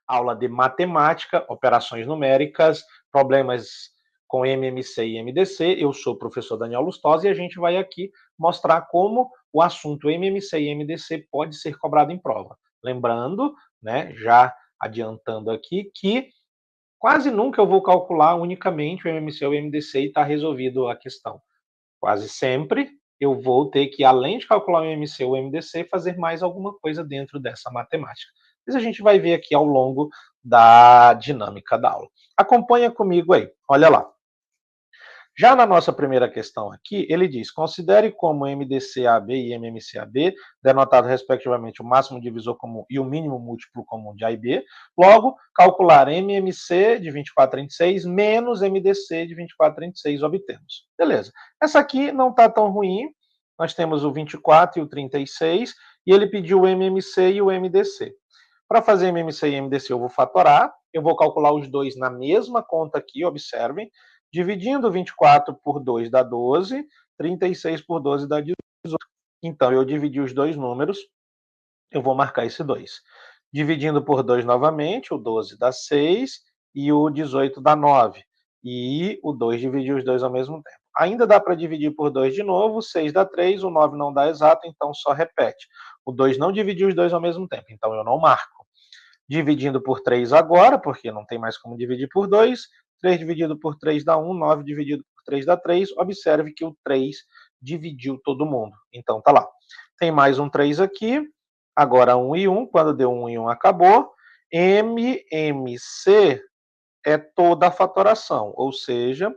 aula de matemática, operações numéricas, problemas com MMC e MDC. Eu sou o professor Daniel Lustosa e a gente vai aqui mostrar como o assunto MMC e MDC pode ser cobrado em prova. Lembrando, né, já adiantando aqui, que quase nunca eu vou calcular unicamente o MMC ou o MDC e está resolvido a questão. Quase sempre eu vou ter que, além de calcular o MMC ou o MDC, fazer mais alguma coisa dentro dessa matemática. Mas a gente vai ver aqui ao longo da dinâmica da aula. Acompanha comigo aí, olha lá. Já na nossa primeira questão aqui, ele diz: considere como MDCAB e MMCAB, denotado respectivamente o máximo divisor comum e o mínimo múltiplo comum de A e B. Logo, calcular MMC de 2436 menos MDC de 2436 obtemos. Beleza. Essa aqui não está tão ruim. Nós temos o 24 e o 36, e ele pediu o MMC e o MDC. Para fazer MMC e MDC, eu vou fatorar. Eu vou calcular os dois na mesma conta aqui, observem. Dividindo 24 por 2 dá 12, 36 por 12 dá 18. Então, eu dividi os dois números, eu vou marcar esse 2. Dividindo por 2 novamente, o 12 dá 6 e o 18 dá 9. E o 2 dividiu os dois ao mesmo tempo. Ainda dá para dividir por 2 de novo, o 6 dá 3, o 9 não dá exato, então só repete. O 2 não dividiu os dois ao mesmo tempo, então eu não marco. Dividindo por 3 agora, porque não tem mais como dividir por 2. 3 dividido por 3 dá 1, 9 dividido por 3 dá 3. Observe que o 3 dividiu todo mundo. Então, tá lá. Tem mais um 3 aqui. Agora 1 e 1. Quando deu 1 e 1, acabou. MMC é toda a fatoração, ou seja,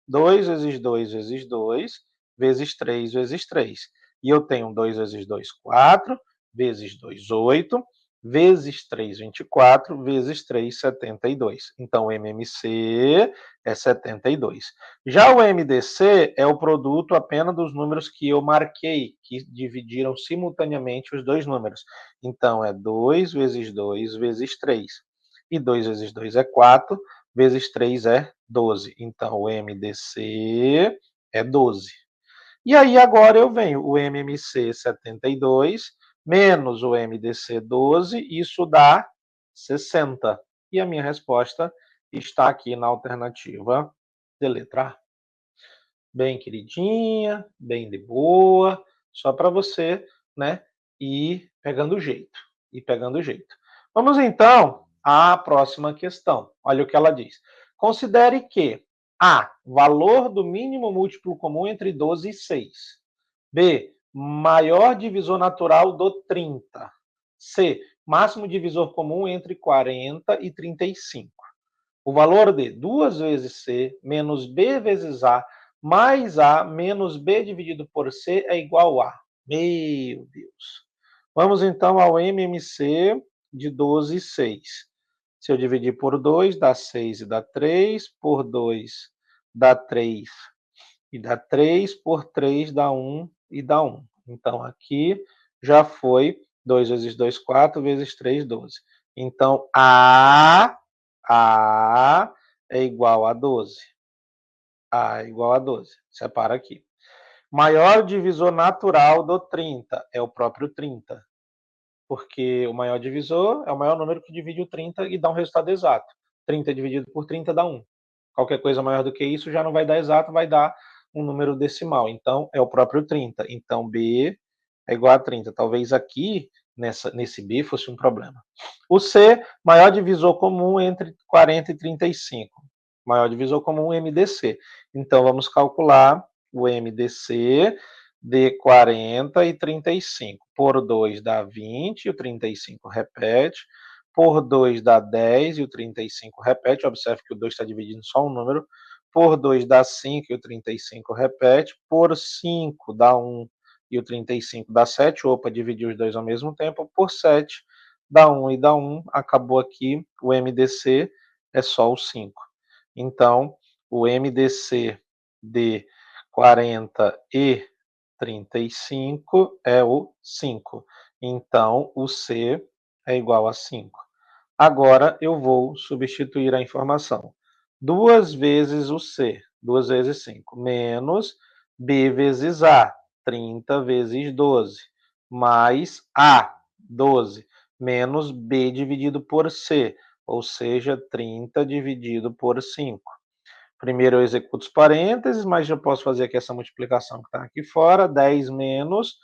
2 vezes 2 vezes 2, vezes 3 vezes 3. E eu tenho 2 vezes 2, 4, vezes 2, 8, vezes 3, 24, vezes 3, 72. Então, o MMC é 72. Já o MDC é o produto apenas dos números que eu marquei, que dividiram simultaneamente os dois números. Então, é 2 vezes 2 vezes 3. E 2 vezes 2 é 4, vezes 3 é 12. Então, o MDC é 12. E aí, agora eu venho o MMC 72 menos o MDC 12, isso dá 60. E a minha resposta está aqui na alternativa de letra A. Bem queridinha, bem de boa, só para você, né, ir pegando o jeito. Vamos então à próxima questão. Olha o que ela diz. Considere que A, valor do mínimo múltiplo comum entre 12 e 6. B, maior divisor natural do 30. C, máximo divisor comum entre 40 e 35. O valor de 2 vezes C menos B vezes A mais A menos B dividido por C é igual a. Meu Deus. Vamos então ao MMC de 12 e 6. Se eu dividir por 2, dá 6 e dá 3. Por 2, dá 3 e dá 3. Por 3, dá 1 e dá 1. Então, aqui já foi 2 vezes 2, 4, vezes 3, 12. Então, A é igual a 12. A é igual a 12. Separa aqui. Maior divisor natural do 30 é o próprio 30. Porque o maior divisor é o maior número que divide o 30 e dá um resultado exato. 30 dividido por 30 dá 1. Qualquer coisa maior do que isso já não vai dar exato, vai dar um número decimal. Então, é o próprio 30. Então, B é igual a 30. Talvez aqui, nesse B, fosse um problema. O C, maior divisor comum entre 40 e 35. Maior divisor comum, MDC. Então, vamos calcular o MDC de 40 e 35. Por 2 dá 20, e o 35 repete. Por 2 dá 10, e o 35 repete. Observe que o 2 está dividindo só um número. Por 2 dá 5, e o 35 repete. Por 5 dá 1, e o 35 dá 7. Opa, dividir os dois ao mesmo tempo. Por 7 dá 1 e dá 1. Acabou aqui. O MDC é só o 5. Então, o MDC de 40 e 35 é o 5. Então, o C é igual a 5. Agora, eu vou substituir a informação. 2 vezes o C, 2 vezes 5, menos B vezes A, 30 vezes 12, mais A, 12, menos B dividido por C, ou seja, 30 dividido por 5. Primeiro eu executo os parênteses, mas já posso fazer aqui essa multiplicação que está aqui fora, 10 menos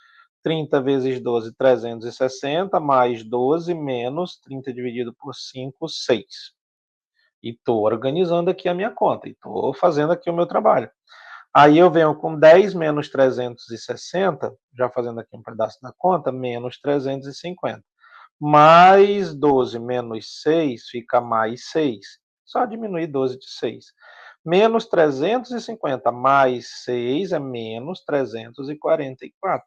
30 vezes 12, 360, mais 12 menos 30 dividido por 5, 6. E estou organizando aqui a minha conta, e estou fazendo aqui o meu trabalho. Aí eu venho com 10 menos 360, já fazendo aqui um pedaço da conta, menos 350. Mais 12 menos 6 fica mais 6. Só diminuir 12 de 6. Menos 350 mais 6 é menos 344.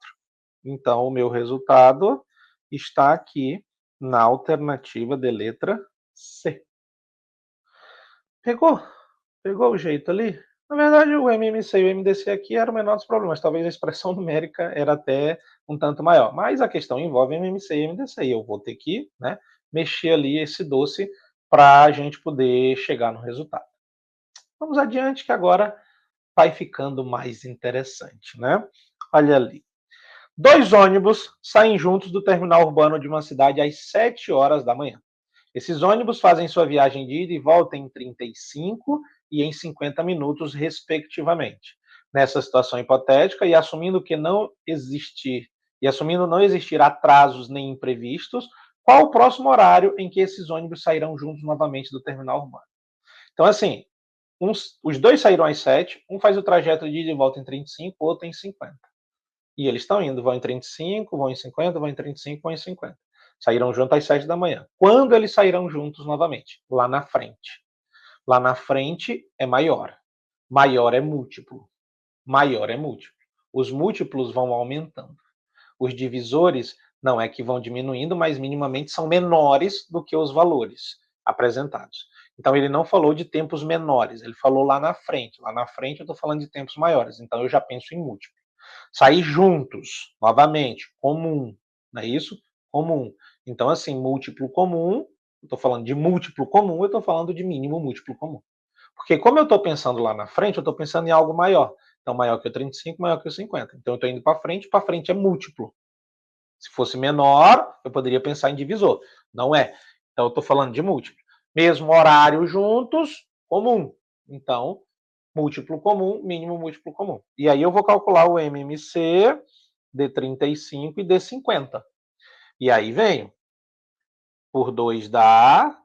Então, o meu resultado está aqui na alternativa de letra C. Pegou? Pegou o jeito ali? Na verdade, o MMC e o MDC aqui eram o menor dos problemas. Talvez a expressão numérica era até um tanto maior. Mas a questão envolve MMC e MDC. E eu vou ter que, né, mexer ali esse doce para a gente poder chegar no resultado. Vamos adiante, que agora vai ficando mais interessante, né? Olha ali. 2 ônibus saem juntos do terminal urbano de uma cidade às 7 horas da manhã. Esses ônibus fazem sua viagem de ida e volta em 35 e em 50 minutos, respectivamente. Nessa situação hipotética, e assumindo não existir atrasos nem imprevistos, qual o próximo horário em que esses ônibus sairão juntos novamente do terminal urbano? Então, assim, os dois saíram às 7, um faz o trajeto de ida e volta em 35, o outro em 50. E eles estão indo, vão em 35, vão em 50, vão em 35, vão em 50. Saíram juntos às 7 da manhã. Quando eles sairão juntos novamente? Lá na frente. Lá na frente é maior. Maior é múltiplo. Maior é múltiplo. Os múltiplos vão aumentando. Os divisores não é que vão diminuindo, mas minimamente são menores do que os valores apresentados. Então ele não falou de tempos menores, ele falou lá na frente. Lá na frente eu estou falando de tempos maiores, então eu já penso em múltiplo. Sair juntos, novamente, comum, não é isso? Comum. Então, assim, múltiplo comum, eu estou falando de múltiplo comum, eu estou falando de mínimo múltiplo comum. Porque como eu estou pensando lá na frente, eu estou pensando em algo maior. Então, maior que o 35, maior que o 50. Então, eu estou indo para frente é múltiplo. Se fosse menor, eu poderia pensar em divisor. Não é. Então, eu estou falando de múltiplo. Mesmo horário juntos, comum. Então, múltiplo comum, mínimo múltiplo comum. E aí eu vou calcular o MMC de 35 e de 50. E aí venho. Por 2 dá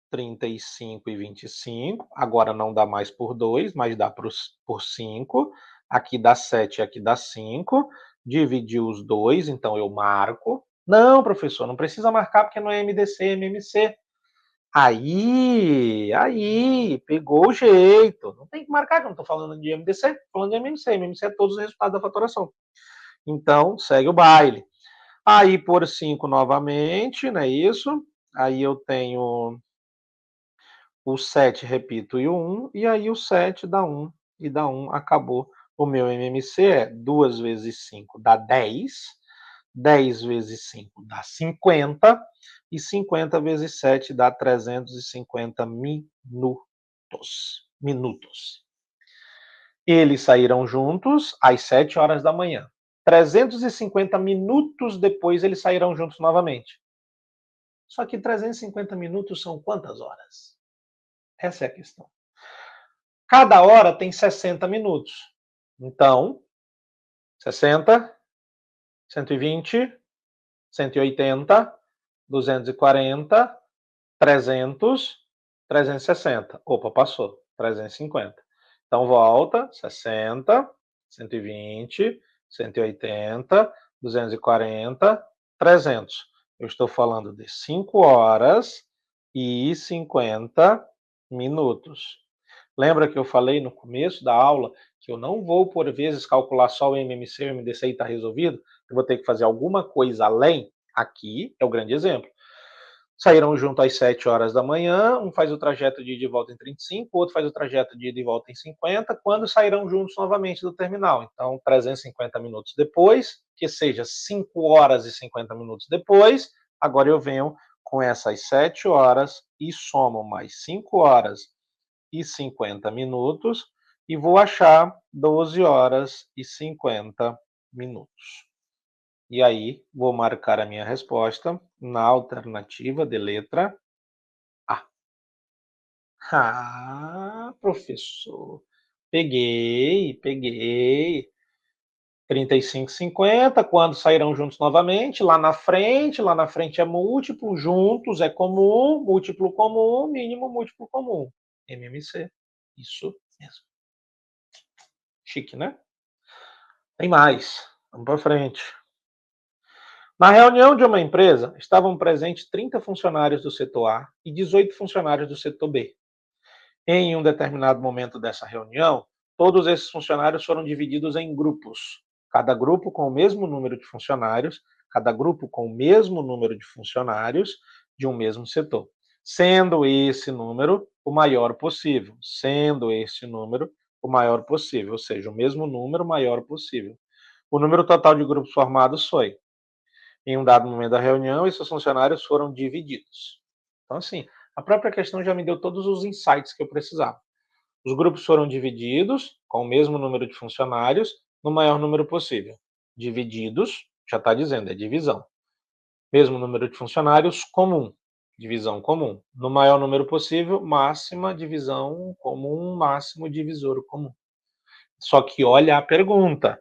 35 e 25. Agora não dá mais por 2, mas dá por 5. Aqui dá 7, aqui dá 5. Dividir os dois, então eu marco. Não, professor, não precisa marcar porque não é MDC, é MMC. Aí, pegou o jeito. Não tem que marcar, que eu não estou falando de MDC, estou falando de MMC. MMC é todos os resultados da fatoração. Então, segue o baile. Aí, por 5 novamente, não é isso? Aí eu tenho o 7, repito, e o 1, e aí o 7 dá 1, e dá 1, acabou. O meu MMC é 2 vezes 5 dá 10, 10 vezes 5 dá 50, e 50 vezes 7 dá 350 minutos. Eles saíram juntos às 7 horas da manhã. 350 minutos depois, eles sairão juntos novamente. Só que 350 minutos são quantas horas? Essa é a questão. Cada hora tem 60 minutos. Então, 60, 120, 180, 240, 300, 360. Opa, passou. 350. Então, volta. 60, 120, 180, 240, 300. Eu estou falando de 5 horas e 50 minutos. Lembra que eu falei no começo da aula que eu não vou, por vezes, calcular só o MMC e o MDC e está resolvido? Eu vou ter que fazer alguma coisa além? Aqui é o grande exemplo. Saíram junto às 7 horas da manhã, um faz o trajeto de ida e volta em 35, o outro faz o trajeto de ida e volta em 50, quando sairão juntos novamente do terminal. Então, 350 minutos depois, que seja 5 horas e 50 minutos depois, agora eu venho com essas 7 horas e somo mais 5 horas e 50 minutos e vou achar 12 horas e 50 minutos. E aí, vou marcar a minha resposta na alternativa de letra Ah, professor. Peguei. 35, 50, quando sairão juntos novamente, lá na frente é múltiplo, juntos é comum, múltiplo comum, mínimo múltiplo comum. MMC. Isso mesmo. Chique, né? Tem mais. Vamos para frente. Na reunião de uma empresa, estavam presentes 30 funcionários do setor A e 18 funcionários do setor B. Em um determinado momento dessa reunião, todos esses funcionários foram divididos em grupos, cada grupo com o mesmo número de funcionários, cada grupo com o mesmo número de funcionários de um mesmo setor, sendo esse número o maior possível, ou seja, o mesmo número maior possível. O número total de grupos formados foi, em um dado momento da reunião, esses funcionários foram divididos. Então, assim, a própria questão já me deu todos os insights que eu precisava. Os grupos foram divididos com o mesmo número de funcionários no maior número possível. Divididos, já está dizendo, é divisão. Mesmo número de funcionários, comum. Divisão comum. No maior número possível, máxima divisão comum, máximo divisor comum. Só que olha a pergunta.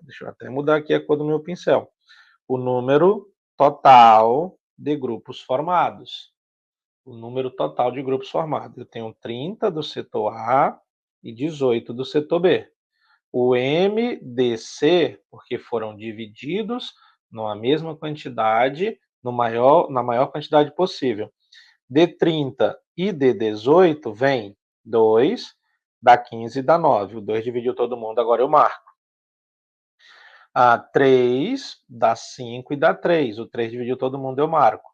Deixa eu até mudar aqui a cor do meu pincel. O número total de grupos formados. O número total de grupos formados. Eu tenho 30 do setor A e 18 do setor B. O MDC, porque foram divididos numa mesma quantidade, na maior quantidade possível. D30 e D18 vem 2, dá 15 e dá 9. O 2 dividiu todo mundo, agora eu marco. 3 dá 5 e dá 3. O 3 dividiu todo mundo, eu marco.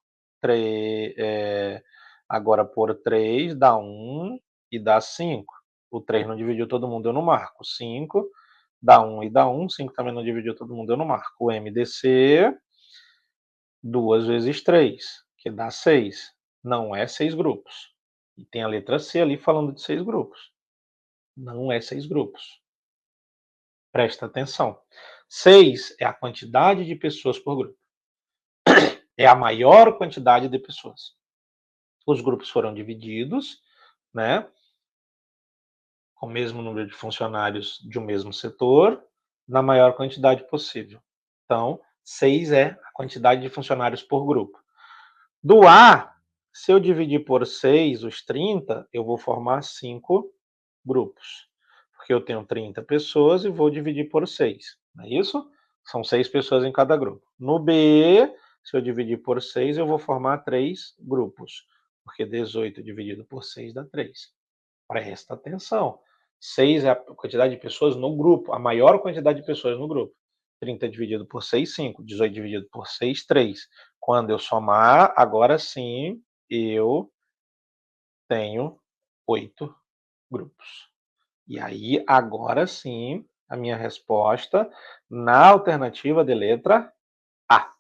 Agora, por 3 dá 1 e dá 5. O 3 não dividiu todo mundo, eu não marco. 5 dá 1 e dá 1. 5 também não dividiu todo mundo, eu não marco. O MDC, 2 vezes 3, que dá 6. Não é 6 grupos. E tem a letra C ali falando de 6 grupos. Não é 6 grupos. Presta atenção. 6 é a quantidade de pessoas por grupo. É a maior quantidade de pessoas. Os grupos foram divididos, né, com o mesmo número de funcionários de um mesmo setor, na maior quantidade possível. Então, 6 é a quantidade de funcionários por grupo. Do A, se eu dividir por 6, os 30, eu vou formar 5 grupos. Porque eu tenho 30 pessoas e vou dividir por 6. Não é isso? São 6 pessoas em cada grupo. No B, se eu dividir por 6, eu vou formar 3 grupos. Porque 18 dividido por 6 dá 3. Presta atenção. 6 é a quantidade de pessoas no grupo, a maior quantidade de pessoas no grupo. 30 dividido por 6, 5. 18 dividido por 6, 3. Quando eu somar, agora sim, eu tenho 8 grupos. E aí, agora sim, a minha resposta na alternativa de letra A.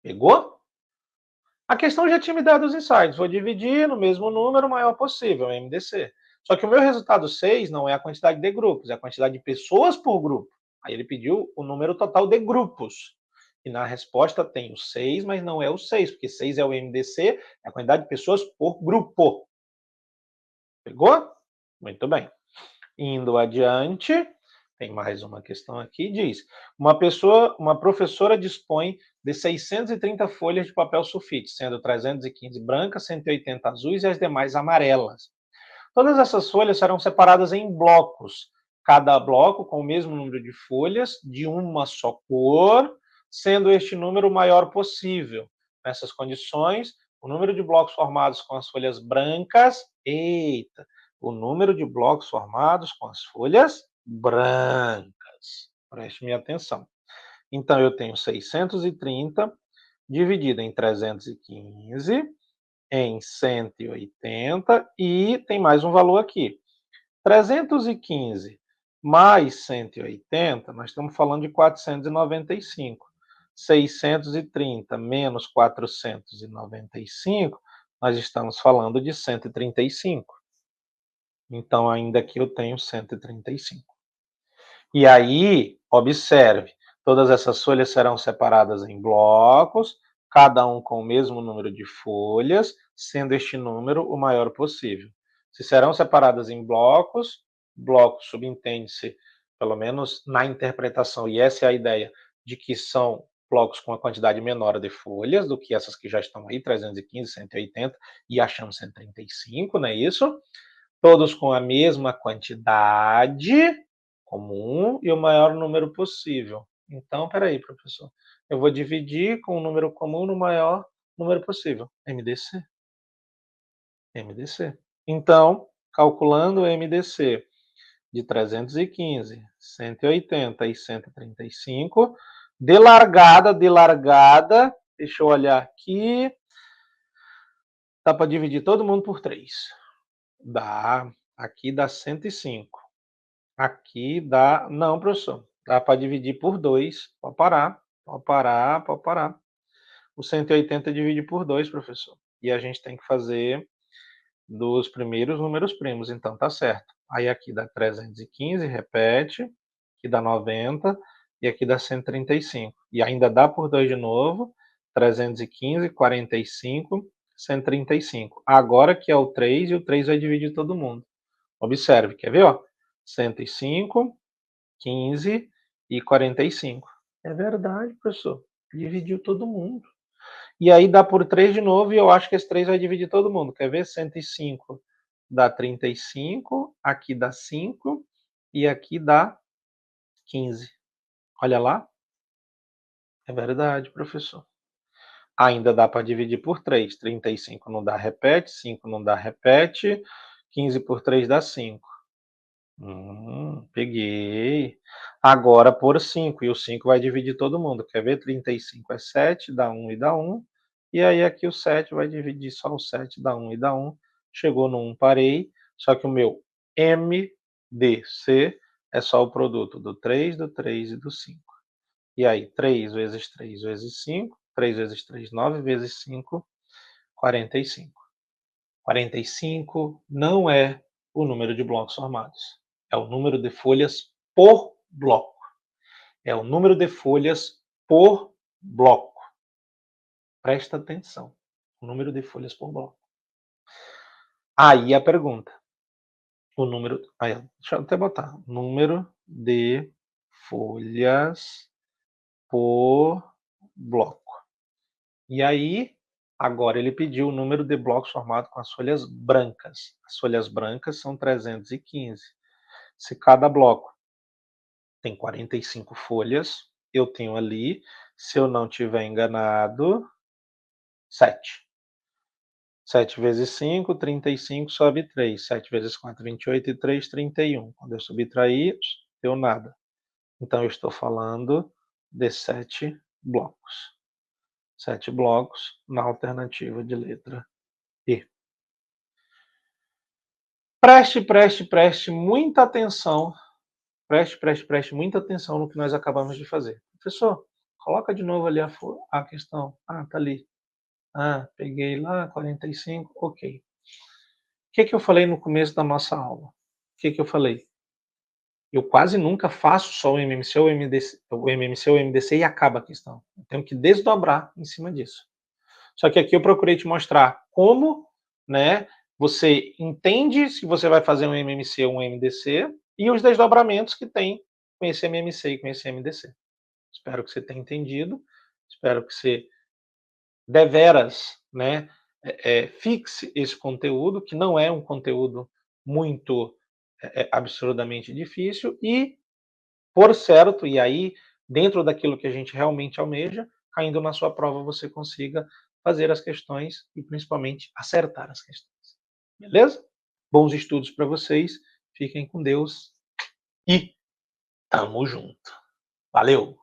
Pegou? A questão já tinha me dado os insights. Vou dividir no mesmo número maior possível, MDC. Só que o meu resultado 6 não é a quantidade de grupos, é a quantidade de pessoas por grupo. Aí ele pediu o número total de grupos. E na resposta tem o 6, mas não é o 6, porque 6 é o MDC, é a quantidade de pessoas por grupo. Pegou? Muito bem. Indo adiante, tem mais uma questão aqui, diz: uma professora dispõe de 630 folhas de papel sulfite, sendo 315 brancas, 180 azuis e as demais amarelas. Todas essas folhas serão separadas em blocos, cada bloco com o mesmo número de folhas, de uma só cor, sendo este número o maior possível. Nessas condições, o número de blocos formados com as folhas brancas, o número de blocos formados com as folhas brancas. Preste minha atenção. Então, eu tenho 630 dividido em 315, em 180, e tem mais um valor aqui. 315 mais 180, nós estamos falando de 495. 630 menos 495, nós estamos falando de 135. Então, ainda aqui eu tenho 135. E aí, observe, todas essas folhas serão separadas em blocos, cada um com o mesmo número de folhas, sendo este número o maior possível. Se serão separadas em blocos, bloco subentende-se, pelo menos na interpretação, e essa é a ideia, de que são blocos com uma quantidade menor de folhas do que essas que já estão aí, 315, 180, e achamos 135, não é isso? Todos com a mesma quantidade comum e o maior número possível. Então, espera aí, professor. Eu vou dividir com o número comum no maior número possível. MDC. MDC. Então, calculando o MDC de 315, 180 e 135, de largada, deixa eu olhar aqui, dá para dividir todo mundo por 3. Dá, aqui dá 105. Aqui dá, não, professor, dá para dividir por 2, pode parar, pode parar, pode parar. O 180 divide por 2, professor, e a gente tem que fazer dos primeiros números primos, então tá certo. Aí aqui dá 315, repete, aqui dá 90 e aqui dá 135. E ainda dá por 2 de novo, 315, 45, 135. Agora que é o 3 e o 3 vai dividir todo mundo. Observe, quer ver? Ó? 105, 15 e 45. É verdade, professor. Dividiu todo mundo. E aí dá por 3 de novo, e eu acho que esse 3 vai dividir todo mundo. Quer ver? 105 dá 35, aqui dá 5 e aqui dá 15. Olha lá. É verdade, professor. Ainda dá para dividir por 3. 35 não dá, repete. 5 não dá, repete. 15 por 3 dá 5. Peguei. Agora por 5, e o 5 vai dividir todo mundo. Quer ver? 35 é 7, dá 1 e dá 1. E aí aqui o 7 vai dividir só o 7, dá 1 e dá 1. Chegou no 1, parei. Só que o meu MDC é só o produto do 3 e do 5. E aí, 3 vezes 3 vezes 5. 3 vezes 3, 9 vezes 5, 45. 45 não é o número de blocos formados. É o número de folhas por bloco. É o número de folhas por bloco. Presta atenção. O número de folhas por bloco. Aí a pergunta. O número. Aí, deixa eu até botar. Número de folhas por bloco. E aí, agora ele pediu o número de blocos formado com as folhas brancas. As folhas brancas são 315. Se cada bloco tem 45 folhas, eu tenho ali, se eu não tiver enganado, 7. 7 vezes 5, 35, sobe 3. 7 vezes 4, 28 e 3, 31. Quando eu subtrair, deu nada. Então, eu estou falando de 7 blocos. 7 blocos na alternativa de letra E. Preste muita atenção. Preste muita atenção no que nós acabamos de fazer. Professor, coloca de novo ali a questão. Ah, tá ali. Ah, peguei lá, 45, ok. O que eu falei no começo da nossa aula? O que eu falei? Eu quase nunca faço só o MMC ou o MDC e acaba a questão. Eu tenho que desdobrar em cima disso. Só que aqui eu procurei te mostrar como, né, você entende se você vai fazer um MMC ou um MDC e os desdobramentos que tem com esse MMC e com esse MDC. Espero que você tenha entendido. Espero que você deveras, né, fixe esse conteúdo, que não é um conteúdo muito absurdamente difícil, e, por certo, e aí, dentro daquilo que a gente realmente almeja, caindo na sua prova, você consiga fazer as questões e, principalmente, acertar as questões. Beleza? Bons estudos para vocês, fiquem com Deus e tamo junto. Valeu!